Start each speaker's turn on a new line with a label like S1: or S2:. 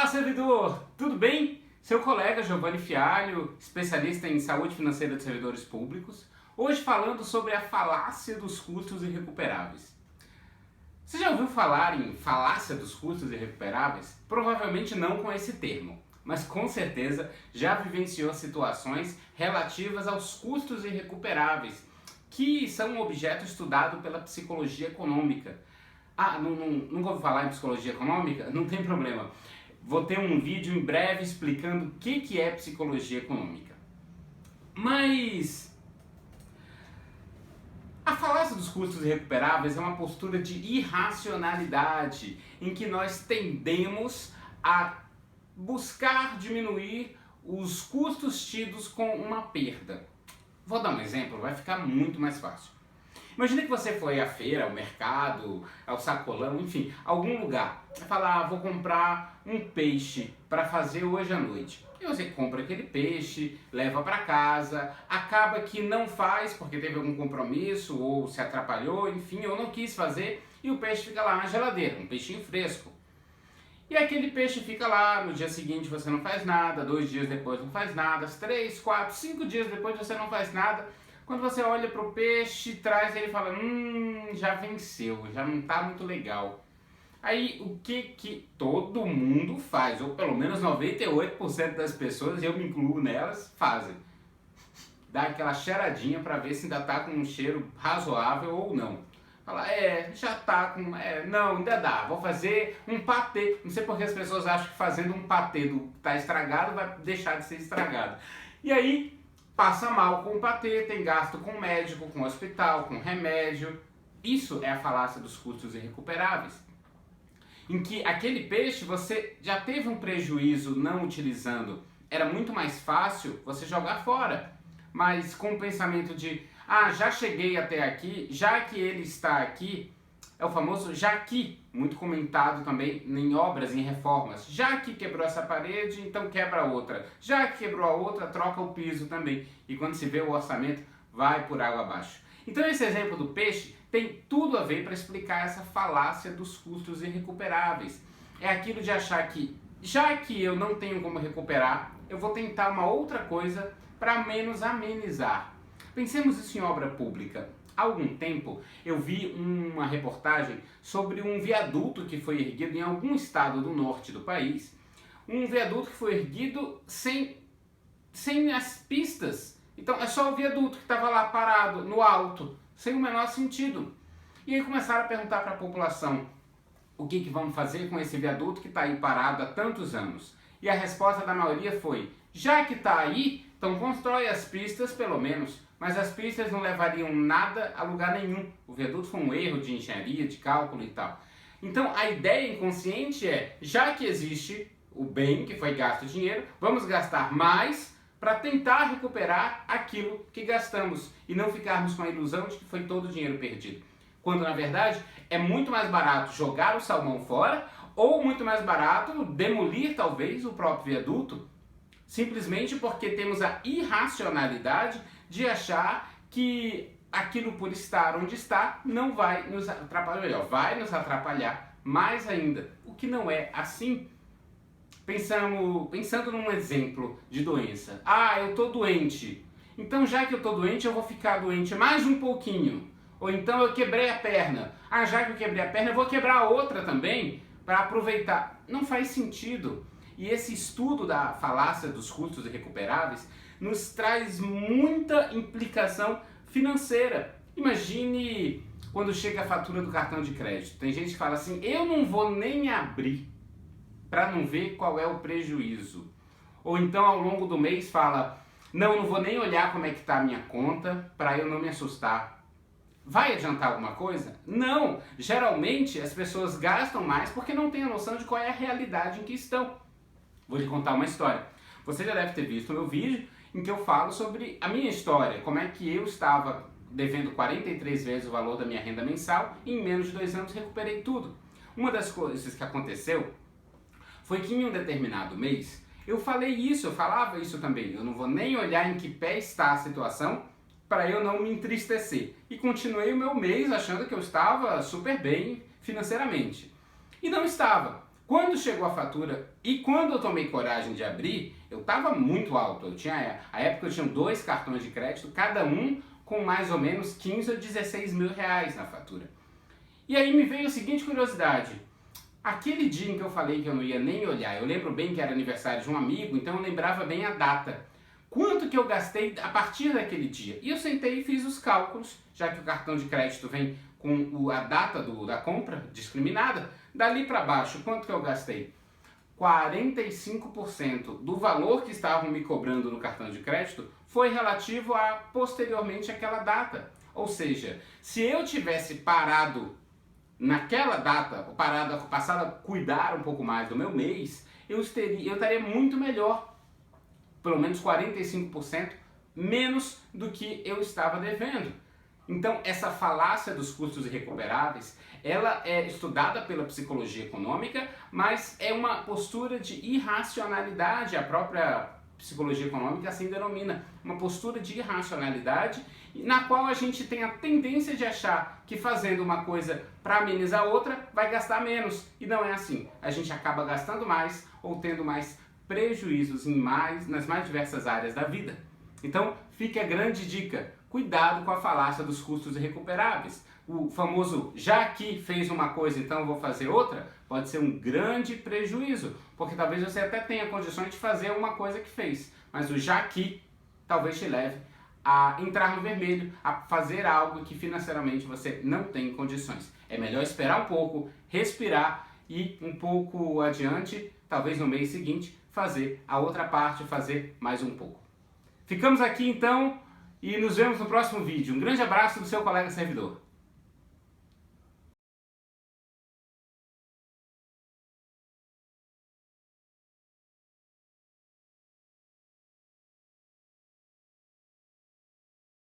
S1: servidor! Tudo bem? Seu colega Giovanni Fialho, especialista em saúde financeira de servidores públicos, hoje falando sobre a falácia dos custos irrecuperáveis. Você já ouviu falar em falácia dos custos irrecuperáveis? Provavelmente não com esse termo, mas com certeza já vivenciou situações relativas aos custos irrecuperáveis, que são um objeto estudado pela psicologia econômica. Não vou falar em psicologia econômica? Não tem problema. Vou ter um vídeo em breve explicando o que é psicologia econômica. Mas a falácia dos custos irrecuperáveis é uma postura de irracionalidade em que nós tendemos a buscar diminuir os custos tidos com uma perda. Vou dar um exemplo, vai ficar muito mais fácil. Imagina que você foi à feira, ao mercado, ao sacolão, enfim, algum lugar. Vai falar, vou comprar um peixe para fazer hoje à noite. E você compra aquele peixe, leva para casa, acaba que não faz porque teve algum compromisso ou se atrapalhou, enfim, ou não quis fazer e o peixe fica lá na geladeira, um peixinho fresco. E aquele peixe fica lá, no dia seguinte você não faz nada, 2 dias depois não faz nada, 3, 4, 5 dias depois você não faz nada. Quando você olha para o peixe, traz ele e fala, já venceu, já não está muito legal. Aí o que todo mundo faz, ou pelo menos 98% das pessoas, eu me incluo nelas, fazem. Dá aquela cheiradinha para ver se ainda está com um cheiro razoável ou não. Fala, já tá com... não, ainda dá, vou fazer um patê. Não sei porque as pessoas acham que fazendo um patê do que tá estragado vai deixar de ser estragado. E aí, passa mal com o patê, tem gasto com médico, com hospital, com remédio. Isso é a falácia dos custos irrecuperáveis. Em que aquele peixe você já teve um prejuízo não utilizando. Era muito mais fácil você jogar fora. Mas com o pensamento de... já cheguei até aqui, já que ele está aqui, é o famoso já que, muito comentado também em obras, em reformas. Já que quebrou essa parede, então quebra outra. Já que quebrou a outra, troca o piso também. E quando se vê o orçamento, vai por água abaixo. Então esse exemplo do peixe tem tudo a ver para explicar essa falácia dos custos irrecuperáveis. É aquilo de achar que, já que eu não tenho como recuperar, eu vou tentar uma outra coisa para menos amenizar. Pensemos isso em obra pública. Há algum tempo eu vi uma reportagem sobre um viaduto que foi erguido em algum estado do norte do país. Um viaduto que foi erguido sem as pistas. Então é só o viaduto que estava lá parado, no alto, sem o menor sentido. E aí começaram a perguntar para a população o que vamos fazer com esse viaduto que está aí parado há tantos anos. E a resposta da maioria foi, já que está aí, então constrói as pistas pelo menos. Mas as pistas não levariam nada a lugar nenhum. O viaduto foi um erro de engenharia, de cálculo e tal. Então a ideia inconsciente é, já que existe o bem que foi gasto dinheiro, vamos gastar mais para tentar recuperar aquilo que gastamos e não ficarmos com a ilusão de que foi todo o dinheiro perdido. Quando na verdade é muito mais barato jogar o salmão fora ou muito mais barato demolir talvez o próprio viaduto, simplesmente porque temos a irracionalidade de achar que aquilo por estar onde está não vai nos atrapalhar, melhor, vai nos atrapalhar mais ainda, o que não é assim. Pensando num exemplo de doença. Eu estou doente, então já que eu estou doente eu vou ficar doente mais um pouquinho. Ou então eu quebrei a perna, já que eu quebrei a perna eu vou quebrar a outra também para aproveitar. Não faz sentido. E esse estudo da falácia dos custos irrecuperáveis nos traz muita implicação financeira. Imagine quando chega a fatura do cartão de crédito. Tem gente que fala assim, eu não vou nem abrir para não ver qual é o prejuízo. Ou então ao longo do mês fala, não vou nem olhar como é que está a minha conta para eu não me assustar. Vai adiantar alguma coisa? Não! Geralmente as pessoas gastam mais porque não têm a noção de qual é a realidade em que estão. Vou lhe contar uma história. Você já deve ter visto o meu vídeo em que eu falo sobre a minha história, como é que eu estava devendo 43 vezes o valor da minha renda mensal e em menos de 2 anos recuperei tudo. Uma das coisas que aconteceu foi que em um determinado mês eu falava isso também, eu não vou nem olhar em que pé está a situação para eu não me entristecer. E continuei o meu mês achando que eu estava super bem financeiramente. E não estava. Quando chegou a fatura e quando eu tomei coragem de abrir, eu estava muito alto. A época eu tinha 2 cartões de crédito, cada um com mais ou menos 15 ou 16 mil reais na fatura. E aí me veio a seguinte curiosidade. Aquele dia em que eu falei que eu não ia nem olhar, eu lembro bem que era aniversário de um amigo, então eu lembrava bem a data. Quanto que eu gastei a partir daquele dia? E eu sentei e fiz os cálculos, já que o cartão de crédito vem com a data da compra discriminada. Dali para baixo, quanto que eu gastei? 45% do valor que estavam me cobrando no cartão de crédito foi relativo a posteriormente aquela data. Ou seja, se eu tivesse parado naquela data, passado a cuidar um pouco mais do meu mês, eu estaria muito melhor, pelo menos 45% menos do que eu estava devendo. Então, essa falácia dos custos irrecuperáveis, ela é estudada pela psicologia econômica, mas é uma postura de irracionalidade. A própria psicologia econômica assim denomina, uma postura de irracionalidade, na qual a gente tem a tendência de achar que fazendo uma coisa para amenizar outra, vai gastar menos. E não é assim. A gente acaba gastando mais ou tendo mais prejuízos nas mais diversas áreas da vida. Então, fica a grande dica. Cuidado com a falácia dos custos irrecuperáveis. O famoso já que fez uma coisa, então eu vou fazer outra, pode ser um grande prejuízo, porque talvez você até tenha condições de fazer uma coisa que fez, mas o já que talvez te leve a entrar no vermelho, a fazer algo que financeiramente você não tem condições. É melhor esperar um pouco, respirar e um pouco adiante, talvez no mês seguinte, fazer a outra parte, fazer mais um pouco. Ficamos aqui então e nos vemos no próximo vídeo. Um grande abraço do seu colega servidor.